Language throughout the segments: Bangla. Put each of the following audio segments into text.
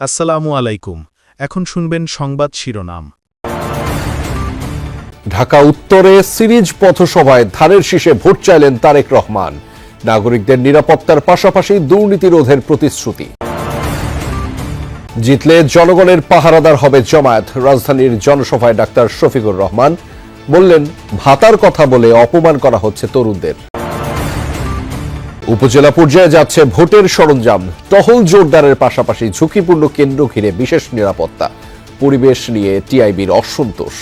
আসসালামু আলাইকুম। এখন শুনবেন সংবাদ শিরোনাম। ঢাকা উত্তরে সিরিজ পথসভায় ধানের শীষে ভোট চাইলেন তারেক রহমান। নাগরিকদের নিরাপত্তার পাশাপাশি দুর্নীতি রোধের প্রতিশ্রুতি। জিতলে জনগণের পাহারাদার হবে জামায়াত। রাজধানীর জনসভায় ডাক্তার শফিকুর রহমান বললেন, ভাতার কথা বলে অপমান করা হচ্ছে তরুণদের। উপজেলা পর্যায়ে যাচ্ছে ভোটের সরঞ্জাম। টহল জোরদারের পাশাপাশি ঝুঁকিপূর্ণ কেন্দ্র ঘিরে বিশেষ নিরাপত্তা। পরিবেশ নিয়ে টিআইবির অসন্তোষ।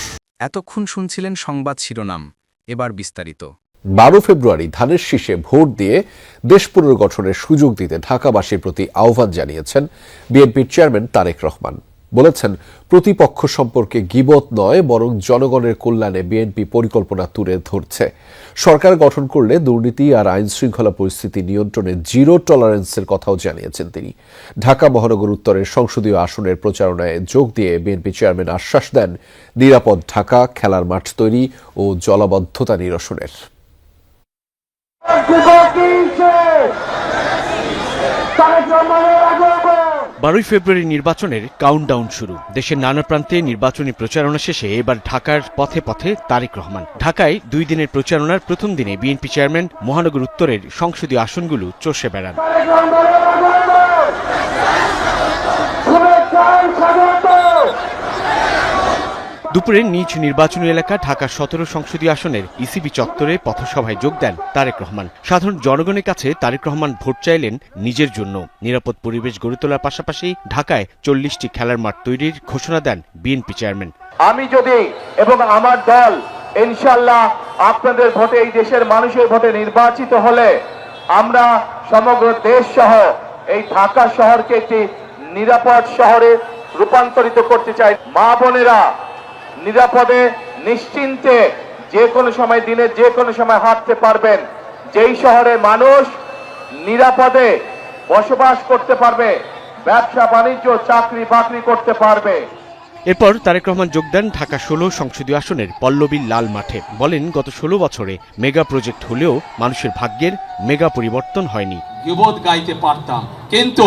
এতক্ষণ শুনছিলেন সংবাদ শিরোনাম, এবার বিস্তারিত। 12 ফেব্রুয়ারি ধানের শীষে ভোট দিয়ে দেশ পুনর্গঠনের সুযোগ দিতে ঢাকাবাসীর প্রতি আহ্বান জানিয়েছেন বিএনপির চেয়ারম্যান তারেক রহমান। বলেছেন, প্রতিপক্ষ সম্পর্কে গীবত নয়, বরং জনগণের কল্যাণে বিএনপি পরিকল্পনা তুলে ধরছে। সরকার গঠন করলে দুর্নীতি আর আইন শৃঙ্খলা পরিস্থিতি নিয়ন্ত্রণে জিরো টলারেন্সের কথাও জানিয়েছেন তিনি। ঢাকা মহানগর উত্তরের সংসদীয় আসনের প্রচারণায় যোগ দিয়ে বিএনপি চেয়ারম্যান আশ্বাস দেন নিরাপদ ঢাকা, খেলার মাঠ তৈরি ও জলাবদ্ধতা নিরসনের। 12 ফেব্রুয়ারি নির্বাচনের কাউন্টডাউন শুরু। দেশের নানা প্রান্তে নির্বাচনী প্রচারণা শেষে এবার ঢাকার পথে পথে তারেক রহমান। ঢাকায় 2 দিনের প্রচারণার প্রথম দিনে বিএনপি চেয়ারম্যান মহানগর উত্তরের সংসদীয় আসনগুলো চষে বেড়ান। দুপুরে নিজ নির্বাচনী এলাকা ঢাকা 17 সংসদীয় আসনের ইসিবি চত্বরে পথসভায় যোগ দেন তারেক রহমান। সাধারণ জনগণের কাছে তারেক রহমান ভোট চাইলেন নিজের জন্য। নিরাপদ পরিবেশ গড়ে তোলার পাশাপাশি ঢাকায় 40টি খেলার মাঠ তৈরির ঘোষণা দেন বিএনপি চেয়ারম্যান। আমি যদি এবং আমার দল ইনশাআল্লাহ আপনাদের ভোটে, এই দেশের মানুষের ভোটে নির্বাচিত হলে আমরা সমগ্র দেশ সহ এই ঢাকা শহরকে একটি নিরাপদ শহরে রূপান্তরিত করতে চাই। মা বোনেরা নিরাপদে নিশ্চিন্তে যে কোনো সময়, দিনের যে কোনো সময় হাঁটতে পারবেন। যেই শহরে মানুষ নিরাপদে বসবাস করতে পারবে, ব্যবসা বাণিজ্য, চাকরি বাকরি করতে পারবে। এরপর তারেক রহমান যোগ দেন ঢাকা 16 সংসদীয় আসনের পল্লবীর লাল মাঠে। বলেন, গত 16 বছরে মেগা প্রজেক্ট হলেও মানুষের ভাগ্যের মেগা পরিবর্তন হয়নি। গীবত গাইতে পারতাম, কিন্তু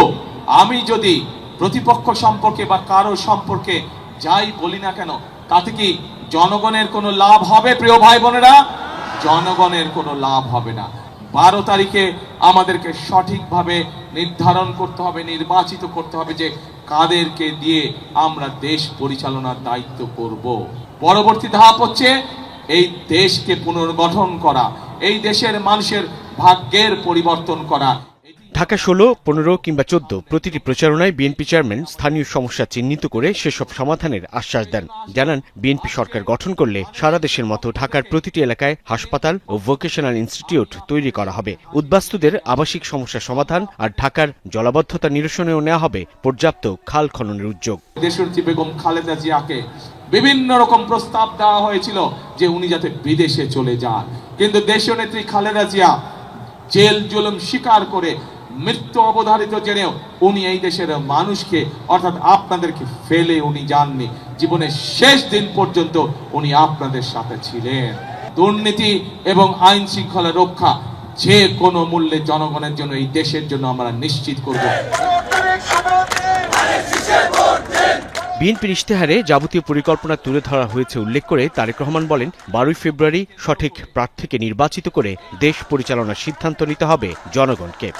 আমি যদি প্রতিপক্ষ সম্পর্কে বা কারো সম্পর্কে যাই বলি না কেন, তাতে কি জনগণের কোনো লাভ হবে? প্রিয় ভাই বোনেরা, জনগণের কোনো লাভ হবে না। 12 তারিখে আমাদেরকে সঠিকভাবে নির্ধারণ করতে হবে, নির্বাচিত করতে হবে যে কাদেরকে দিয়ে আমরা দেশ পরিচালনার দায়িত্ব করব। পরবর্তী ধাপ হচ্ছে এই দেশকে পুনর্গঠন করা, এই দেশের মানুষের ভাগ্যের পরিবর্তন করা। ঢাকা 16, 15 কিংবা 14 প্রতিটি প্রচারণায় বিএনপি চেয়ারম্যান স্থানীয় সমস্যা চিহ্নিত করে সেসব সমাধানের আশ্বাস দেন। জানান, বিএনপি সরকার গঠন করলে সারা দেশের মতো ঢাকার প্রতিটি এলাকায় হাসপাতাল ও ভোকেশনাল ইনস্টিটিউট তৈরি করা হবে। উদ্বাস্তুদের আবাসিক সমস্যা সমাধান আর ঢাকার জলাবদ্ধতা নিরসনেও নেওয়া হবে পর্যাপ্ত খাল খননের উদ্যোগ। দেশনেত্রী বেগম খালেদা জিয়াকে বিভিন্ন রকম প্রস্তাব দেওয়া হয়েছিল যে উনি যাতে বিদেশে চলে যান, কিন্তু দেশনেত্রী খালেদা জিয়া জেল জুলুম স্বীকার করে, মৃত্যু অবধারিত জেনেও উনি এই দেশের মানুষকে, অর্থাৎ আপনাদেরকে ফেলে উনি যাননি। জীবনের শেষ দিন পর্যন্ত উনি আপনাদের সাথে ছিলেন। দুর্নীতি এবং আইন শৃঙ্খলা রক্ষা যে কোনো মূল্যে জনগণের জন্য, এই দেশের জন্য আমরা নিশ্চিত করব। বিএনপির ইশতেহারে যাবতীয় পরিকল্পনা তুলে ধরা হয়েছে উল্লেখ করে তারেক রহমান বলেন, 12 ফেব্রুয়ারি সঠিক প্রার্থীকে নির্বাচিত করে দেশ পরিচালনার সিদ্ধান্ত নিতে হবে জনগণকে।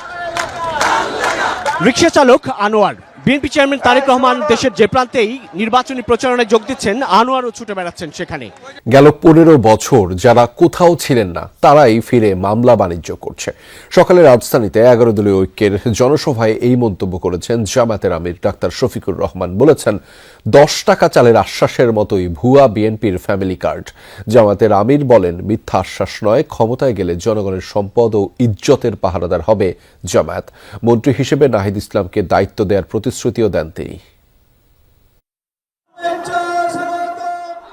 রিকশা চালক আনোয়ার। বিএনপি চেয়ারম্যান তারেক রহমান দেশের যে প্রান্তেই নির্বাচনী প্রচারণায় যোগ দিচ্ছেন, আনোয়ারও ছুটে বেড়াচ্ছেন সেখানে। গেল 15 বছর যারা কোথাও ছিলেন না, তারাই ফিরে মামলা বাণিজ্য করছে। সকালে রাজধানীতে 11 দলীয় ঐক্যের জনসভায় এই মন্তব্য করেছেন জামায়াতের আমির ডাক্তার শফিকুর রহমান। বলেছেন, 10 টাকা চালের আশ্বাসের মতোই ভুয়া বিএনপির ফ্যামিলি কার্ড। জামায়াতের আমির বলেন, মিথ্যা আশ্বাস নয়, ক্ষমতায় গেলে জনগণের সম্পদ ও ইজ্জতের পাহারাদার হবে জামায়াত। মন্ত্রী হিসেবে নাহিদ ইসলামকে দায়িত্ব দেওয়ার প্রতিশ্রুতিও দেন তিনি।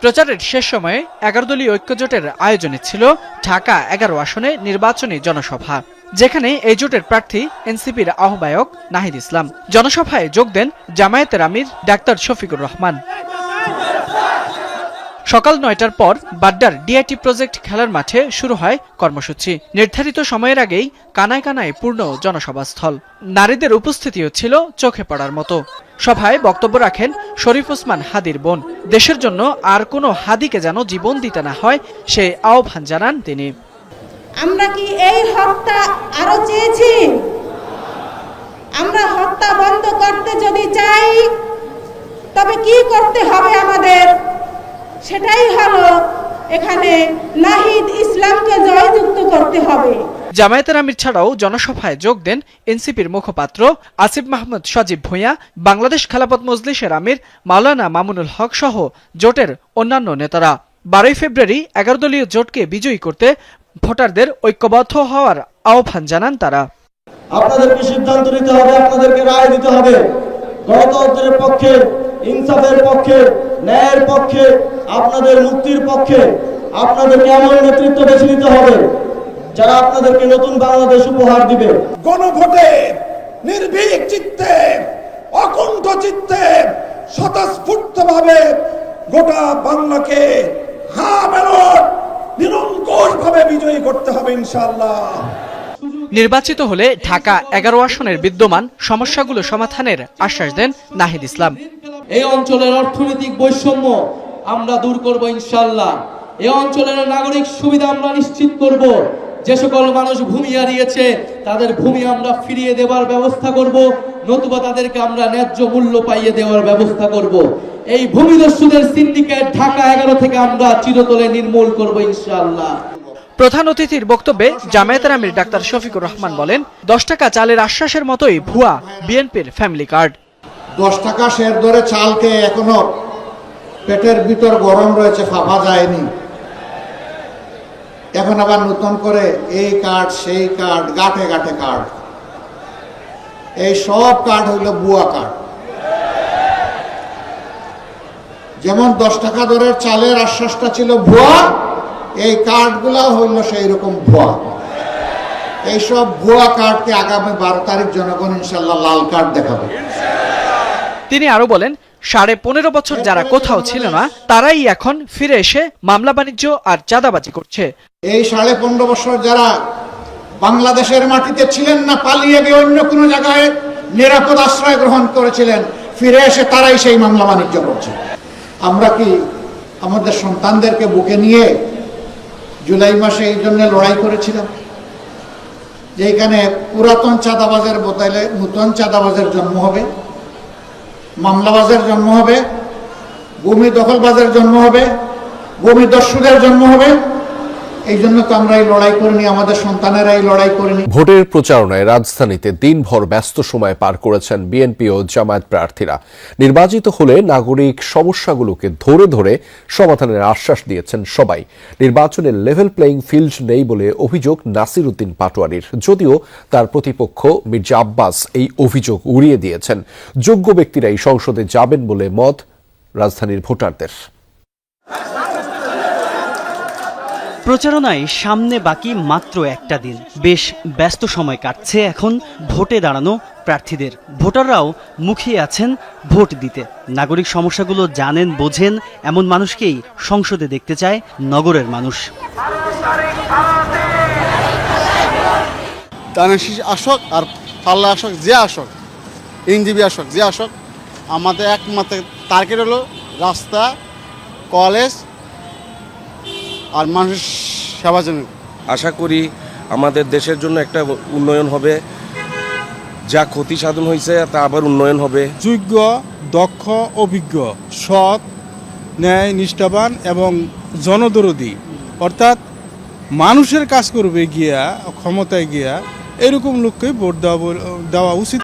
প্রচারের শেষ সময়ে 11 দলীয় ঐক্যজোটের আয়োজনে ছিল ঢাকা 11 আসনে নির্বাচনী জনসভা, যেখানে এই জোটের প্রার্থী এনসিপির আহ্বায়ক নাহিদ ইসলাম। জনসভায় যোগ দেন জামায়াতের আমির ডাক্তার শফিকুর রহমান। সকাল 9টার পর বাড্ডার ডিআইটি প্রজেক্ট খেলার মাঠে শুরু হয় কর্মসূচি। নির্ধারিত সময়ের আগেই কানায় কানায় পূর্ণ জনসভাস্থল। নারীদের উপস্থিতিও ছিল চোখে পড়ার মতো। সভায় বক্তব্য রাখেন শরীফ ওসমান হাদির বোন। দেশের জন্য আর কোনো হাদিকে যেন জীবন দিতে না হয় সে আহ্বান জানান তিনি। আমরা কি এই হত্যা আরো চেয়েছি? আমরা হত্যা বন্ধ করতে যদি চাই তবে কি করতে হবে আমাদের? সেটাই হলো এখানে নাহিদ ইসলামকে জয়যুক্ত করতে হবে। জামায়াতের আমির ছাড়াও জনসভায় যোগ দেন এনসিপির মুখপাত্র আসিফ মাহমুদ সজীব ভূঁইয়া, বাংলাদেশ খেলাফত মজলিসের আমির মাওলানা মামুনুল হক সহ জোটের অন্যান্য নেতারা। 12 ফেব্রুয়ারি 11 দলীয় জোটকে বিজয়ী করতে ভোটারদের ঐক্যবদ্ধ হওয়ার আহ্বান জানান তারা। আপনাদেরকে সিদ্ধান্ত নিতে হবে, আপনাদেরকে রায় দিতে হবে। গণতন্ত্রের পক্ষে, ইনসাফের পক্ষে, ন্যায়ের পক্ষে, আপনাদের মুক্তির পক্ষে আপনাদেরকে এমন নেতৃত্ব বেছে নিতে হবে যারা আপনাদেরকে নতুন বাংলাদেশ উপহার দিবে। গণভোটে নির্ভীক চিত্তে, অকুণ্ঠ চিত্তে, স্বতঃস্ফূর্তভাবে গোটা বাংলাকে নিরঙ্কুশভাবে বিজয়ী করতে হবে ইনশাআল্লাহ। নির্বাচিত হলে ঢাকা 11 আসনের বিদ্যমান সমস্যাগুলো সমাধানের আশ্বাস দেন নাহিদ ইসলাম। এই অঞ্চলের অর্থনৈতিক বৈষম্য আমরা দূর করব ইনশাআল্লাহ। এই অঞ্চলের নাগরিক সুবিধা আমরা নিশ্চিত করব। যে সকল মানুষ ভূমি হারিয়েছে তাদের ভূমি আমরা ফিরিয়ে দেওয়ার ব্যবস্থা করব, নতুবা তাদেরকে আমরা ন্যায্য মূল্য পাইয়ে দেওয়ার ব্যবস্থা করব। এই ভূমিদস্যুদের সিন্ডিকেট ঢাকা 11 থেকে আমরা চিরতরে নির্মূল করব ইনশাআল্লাহ। প্রধান অতিথির বক্তব্যে জামায়াতের আমির ডাক্তার শফিকুর রহমান বলেন, 10 টাকা চালের আশ্বাসের মতোই ভুয়া বিএনপির ফ্যামিলি কার্ড। 10 টাকা শের দরে চালকে এখনো পেটের ভিতর গরম রয়েছে, ফাঁপা যায়নি। এখন আবার নতুন করে এই কার্ড সেই কার্ড, গাঁঠে গাঁঠে কার্ড, এই সব কার্ড হইল ভুয়া কার্ড। যেমন 10 টাকা দরের চালের আশ্বাসটা ছিল ভুয়া, এই কার্ডগুলা হইল সেই রকম ভুয়া। এইসব ভুয়া কার্ডকে আগামী 12 তারিখ জনগণ ইনশাল্লাহ লাল কার্ড দেখাবে। তিনি আরো বলেন, 15.5 বছর যারা কোথাও ছিল না তারাই এখন ফিরে এসে মামলা বাণিজ্য আর চাঁদাবাজি করছে। এই 15.5 বছর যারা বাংলাদেশের মাটিতে ছিলেন না, পালিয়ে গিয়ে অন্য কোনো জায়গায় নিরাপদ আশ্রয় গ্রহণ করেছিলেন, ফিরে এসে তারাই সেই মামলা বাণিজ্য করছে। আমরা কি আমাদের সন্তানদেরকে বুকে নিয়ে জুলাই মাসে এই জন্য লড়াই করেছিলাম যে এখানে পুরাতন চাঁদাবাজের বদলে নতুন চাঁদাবাজের জন্ম হবে, মামলাবাজের জন্ম হবে, ভূমি দখলবাজের জন্ম হবে, ভূমি দস্যুদের জন্ম হবে। এই জন্য তো আমরা এই লড়াই করিনি, আমাদের সন্তানেরা এই লড়াই করেনি। ভোটের প্রচারণায় রাজধানীতে দিনভর ব্যস্ত সময় পার করেছেন বিএনপি ও জামায়াত প্রার্থীরা। নির্বাচিত হলে নাগরিক সমস্যাগুলোকে ধরে ধরে সমাধানের আশ্বাস দিয়েছেন সবাই। নির্বাচনে লেভেল প্লেইং ফিল্ড নেই বলে অভিযোগ নাসির উদ্দিন পাটোয়ারির, যদিও তার প্রতিপক্ষ মির্জা আব্বাস এই অভিযোগ উড়িয়ে দিয়েছেন। যোগ্য ব্যক্তিরাই সংসদে যাবেন বলে মত রাজধানীর ভোটারদের। প্রচারণায় সামনে বাকি মাত্র একটা দিন। বেশ ব্যস্ত সময় কাটছে এখন ভোটে দাঁড়ানো প্রার্থীদের। ভোটাররাও মুখিয়ে আছেন ভোট দিতে। নাগরিক সমস্যাগুলো জানেন, বোঝেন এমন মানুষকেই সংসদে দেখতে চায় নগরের মানুষ। আসক আর পাল্লা আসক, যে আসক, এনজিবি আসক, যে আসক, আমাদের একমাত্র টার্গেট হলো রাস্তা, কলেজ আর মানুষ সেবার জন্য। আশা করি আমাদের দেশের জন্য একটা উন্নয়ন হবে, যা ক্ষতি সাধন হয়েছে তা আবার উন্নয়ন হবে। যোগ্য, দক্ষ, অভিজ্ঞ, সৎ, ন্যায়, নিষ্ঠাবান এবং জনদরদী, অর্থাৎ মানুষের কাজ করবে গিয়া, ক্ষমতায় গিয়া, এরকম লোককে ভোট দেওয়া উচিত।